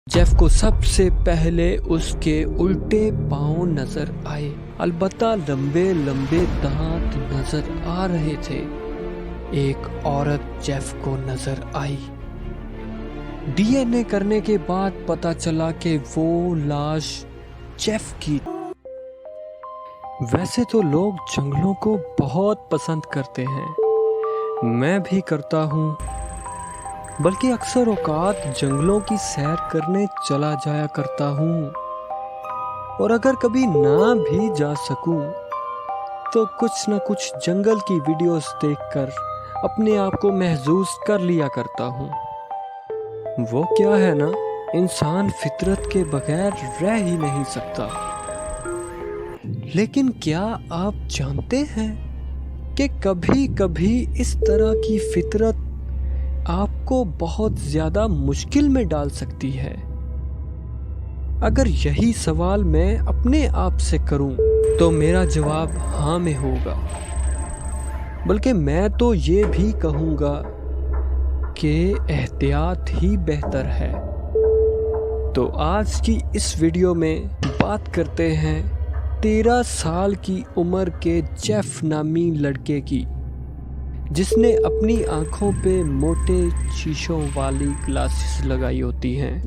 Jeff को सबसे पहले उसके उल्टे पांव नजर आए, अलबत्ता लंबे लंबे दांत नजर आ रहे थे। एक औरत जेफ को नजर आई। डीएनए करने के बाद पता चला कि वो लाश जेफ की। वैसे तो लोग जंगलों को बहुत पसंद करते हैं, मैं भी करता हूँ, बल्कि अक्सर औकात जंगलों की सैर करने चला जाया करता हूँ। और अगर कभी ना भी जा सकूं तो कुछ न कुछ जंगल की वीडियोस देखकर अपने आप को महसूस कर लिया करता हूँ। वो क्या है ना, इंसान फितरत के बगैर रह ही नहीं सकता। लेकिन क्या आप जानते हैं कि कभी कभी इस तरह की फितरत आपको बहुत ज्यादा मुश्किल में डाल सकती है। अगर यही सवाल मैं अपने आप से करूं तो मेरा जवाब हाँ में होगा, बल्कि मैं तो ये भी कहूँगा कि एहतियात ही बेहतर है। तो आज की इस वीडियो में बात करते हैं 13 साल की उम्र के जेफ नामी लड़के की, जिसने अपनी आंखों पे मोटे शीशों वाली ग्लासेस लगाई होती हैं।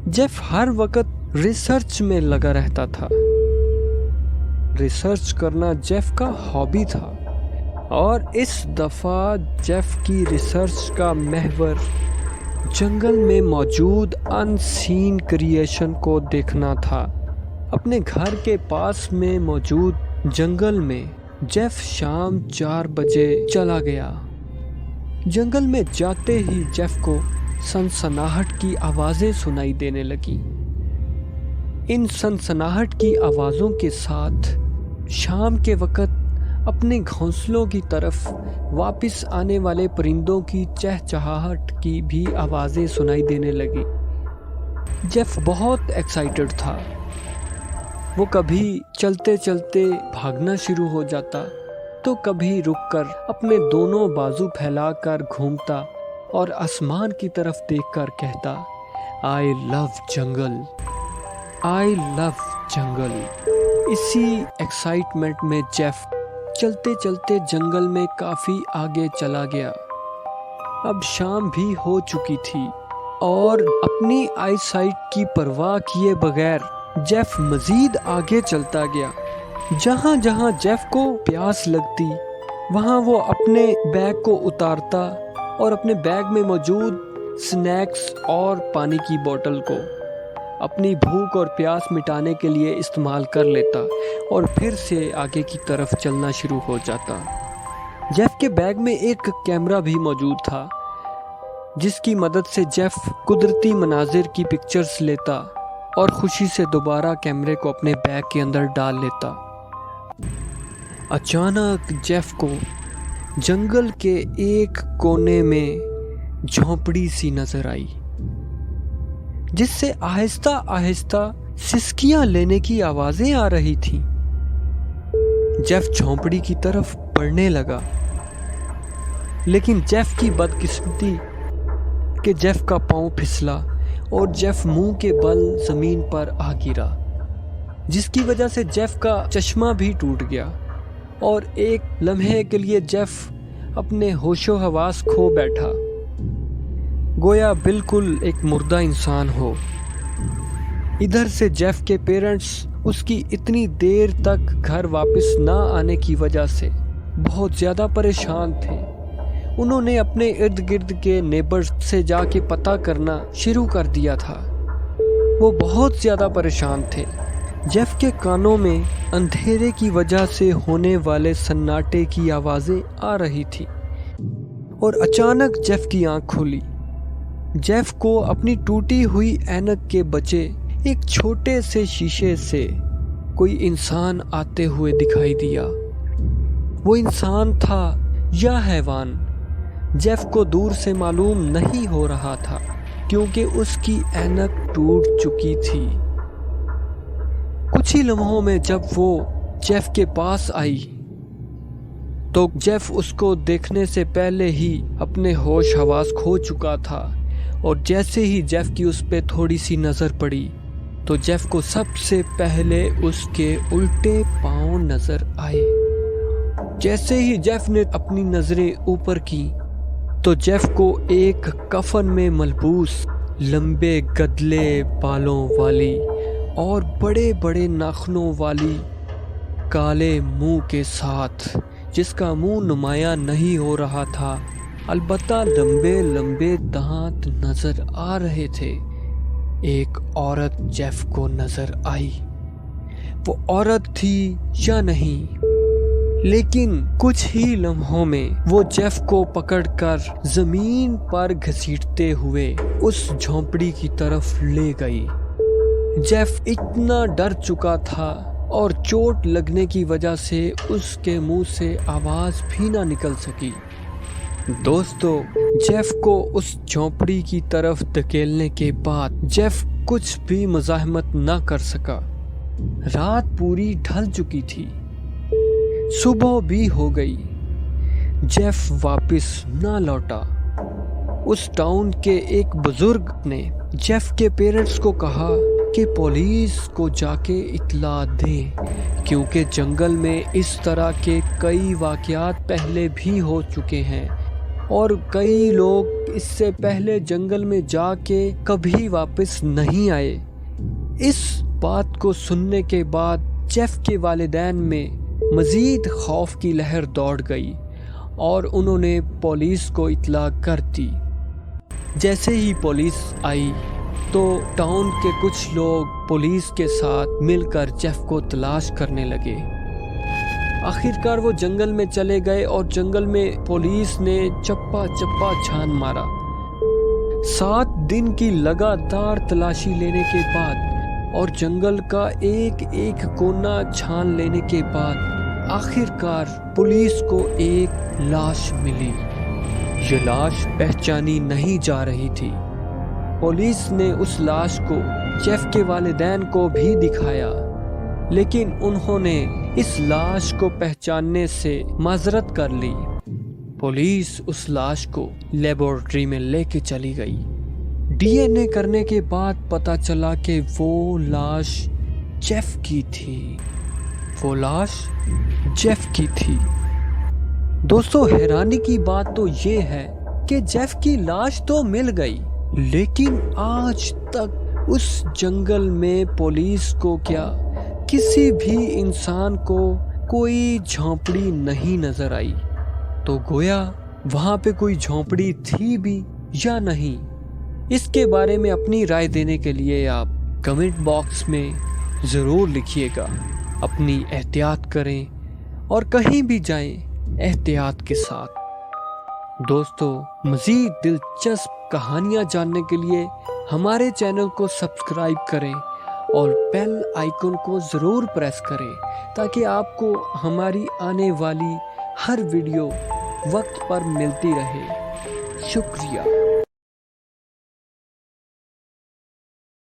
जेफ हर वक्त रिसर्च में लगा रहता था। रिसर्च करना जेफ का हॉबी था और इस दफा जेफ की रिसर्च का महवर जंगल में मौजूद अनसीन क्रिएशन को देखना था। अपने घर के पास में मौजूद जंगल में जेफ शाम 4 बजे चला गया। जंगल में जाते ही जेफ को सनसनाहट की आवाजें सुनाई देने लगी। इन सनसनाहट की आवाजों के साथ शाम के वक्त अपने घोंसलों की तरफ वापस आने वाले परिंदों की चहचहाहट की भी आवाजें सुनाई देने लगी। जेफ बहुत एक्साइटेड था। वो कभी चलते चलते भागना शुरू हो जाता, तो कभी रुककर अपने दोनों बाजू फैलाकर घूमता और आसमान की तरफ देखकर कहता, I love jungle, I love जंगल। इसी एक्साइटमेंट में जेफ चलते चलते जंगल में काफी आगे चला गया। अब शाम भी हो चुकी थी और अपनी आईसाइट की परवाह किए बगैर जेफ मजीद आगे चलता गया। जहां जहां जेफ को प्यास लगती वहां वो अपने बैग को उतारता और अपने बैग में मौजूद स्नैक्स और पानी की बोतल को अपनी भूख और प्यास मिटाने के लिए इस्तेमाल कर लेता और फिर से आगे की तरफ चलना शुरू हो जाता। जेफ के बैग में एक कैमरा भी मौजूद था, जिसकी मदद से जेफ कुदरती मनाजिर की पिक्चर्स लेता और खुशी से दोबारा कैमरे को अपने बैग के अंदर डाल लेता। अचानक जेफ को जंगल के एक कोने में झोंपड़ी सी नजर आई, जिससे आहिस्ता आहिस्ता सिसकियां लेने की आवाजें आ रही थीं। जेफ झोंपड़ी की तरफ बढ़ने लगा, लेकिन जेफ की बदकिस्मती कि जेफ का पांव फिसला और जेफ मुंह के बल जमीन पर आ गिरा, जिसकी वजह से जेफ का चश्मा भी टूट गया और एक लम्हे के लिए जेफ अपने होशो हवास खो बैठा, गोया बिल्कुल एक मुर्दा इंसान हो। इधर से जेफ के पेरेंट्स उसकी इतनी देर तक घर वापस ना आने की वजह से बहुत ज्यादा परेशान थे। उन्होंने अपने इर्द गिर्द के नेबर्स से जाके पता करना शुरू कर दिया था। वो बहुत ज्यादा परेशान थे। जेफ के कानों में अंधेरे की वजह से होने वाले सन्नाटे की आवाजें आ रही थी और अचानक जेफ की आंख खुली। जेफ को अपनी टूटी हुई ऐनक के बचे एक छोटे से शीशे से कोई इंसान आते हुए दिखाई दिया। वो इंसान था या हैवान, जेफ को दूर से मालूम नहीं हो रहा था, क्योंकि उसकी ऐनक टूट चुकी थी। कुछ ही लम्हों में जब वो जेफ के पास आई तो जेफ उसको देखने से पहले ही अपने होश हवास खो चुका था और जैसे ही जेफ की उस पे थोड़ी सी नज़र पड़ी तो जेफ को सबसे पहले उसके उल्टे पाँव नजर आए। जैसे ही जेफ ने अपनी नजरें ऊपर की तो जेफ को एक कफन में मलबूस, लंबे गदले बालों वाली और बड़े बड़े नाखूनों वाली, काले मुंह के साथ, जिसका मुंह नुमाया नहीं हो रहा था, अलबत्ता लंबे लंबे दांत नजर आ रहे थे, एक औरत जेफ को नजर आई। वो औरत थी या नहीं, लेकिन कुछ ही लम्हों में वो जेफ को पकड़कर जमीन पर घसीटते हुए उस झोंपड़ी की तरफ ले गई। जेफ इतना डर चुका था और चोट लगने की वजह से उसके मुंह से आवाज भी ना निकल सकी। दोस्तों, जेफ को उस झोंपड़ी की तरफ धकेलने के बाद जेफ कुछ भी मज़ाहमत ना कर सका। रात पूरी ढल चुकी थी, सुबह भी हो गई। जेफ वापस ना लौटा। उस टाउन के एक बुजुर्ग ने जेफ के पेरेंट्स को कहा कि पुलिस को जाके इत्तला दें, क्योंकि जंगल में इस तरह के कई वाक़यात पहले भी हो चुके हैं और कई लोग इससे पहले जंगल में जाके कभी वापस नहीं आए। इस बात को सुनने के बाद जेफ के वालिदैन में मज़ीद खौफ की लहर दौड़ गई और उन्होंने पुलिस को इत्तला कर दी। जैसे ही पुलिस आई तो टाउन के कुछ लोग पुलिस के साथ मिलकर जेफ को तलाश करने लगे। आखिरकार वो जंगल में चले गए और जंगल में पुलिस ने चप्पा चप्पा छान मारा। 7 दिन की लगातार तलाशी लेने के बाद और जंगल का एक एक कोना छान लेने के बाद आखिरकार पुलिस को एक लाश मिली। ये लाश पहचानी नहीं जा रही थी। पुलिस ने उस लाश को जेफ के वालिदैन को भी दिखाया, लेकिन उन्होंने इस लाश को पहचानने से माजरत कर ली। पुलिस उस लाश को लेबोरेटरी में लेके चली गई। डीएनए करने के बाद पता चला कि वो लाश जेफ की थी। वो लाश जेफ की थी। दोस्तों, हैरानी की बात तो ये है कि जेफ की लाश तो मिल गई, लेकिन आज तक उस जंगल में पुलिस को क्या किसी भी इंसान को कोई झोंपड़ी नहीं नजर आई। तो गोया वहां पे कोई झोंपड़ी थी भी या नहीं, इसके बारे में अपनी राय देने के लिए आप कमेंट बॉक्स में ज़रूर लिखिएगा। अपनी एहतियात करें और कहीं भी जाएं एहतियात के साथ। दोस्तों, मज़ीद दिलचस्प कहानियाँ जानने के लिए हमारे चैनल को सब्सक्राइब करें और बेल आइकन को ज़रूर प्रेस करें ताकि आपको हमारी आने वाली हर वीडियो वक्त पर मिलती रहे। शुक्रिया।